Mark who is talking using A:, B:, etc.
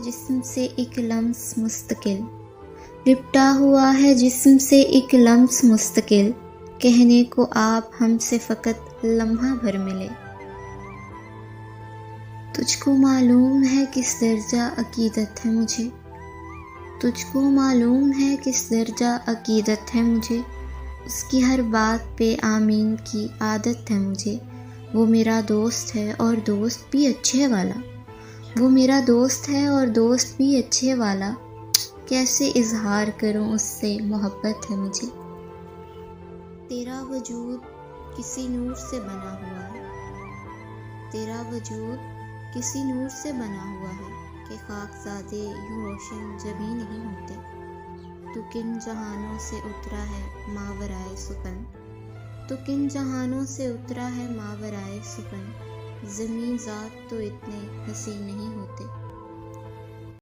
A: जिस्म से एक लम्स मुस्तकिल, लिपटा हुआ है जिस्म से एक लम्स मुस्तकिल, कहने को आप हमसे फ़कत लम्हा भर मिले। तुझको मालूम है किस दर्जा अकीदत है मुझे, तुझको मालूम है किस दर्जा अकीदत है मुझे, उसकी हर बात पे आमीन की आदत है मुझे। वो मेरा दोस्त है और दोस्त भी अच्छे वाला, वो मेरा दोस्त है और दोस्त भी अच्छे वाला, कैसे इजहार करूं उससे मोहब्बत है मुझे। तेरा वजूद किसी नूर से बना हुआ है, तेरा वजूद किसी नूर से बना हुआ है, कि खाकज़ादे यूं रोशन जभी नहीं होते। तू किन जहानों से उतरा है मावराए सुकन, तो किन जहानों से उतरा है मावराए सुकन, ज़मीं ज़ात तो इतने हसीन नहीं होते।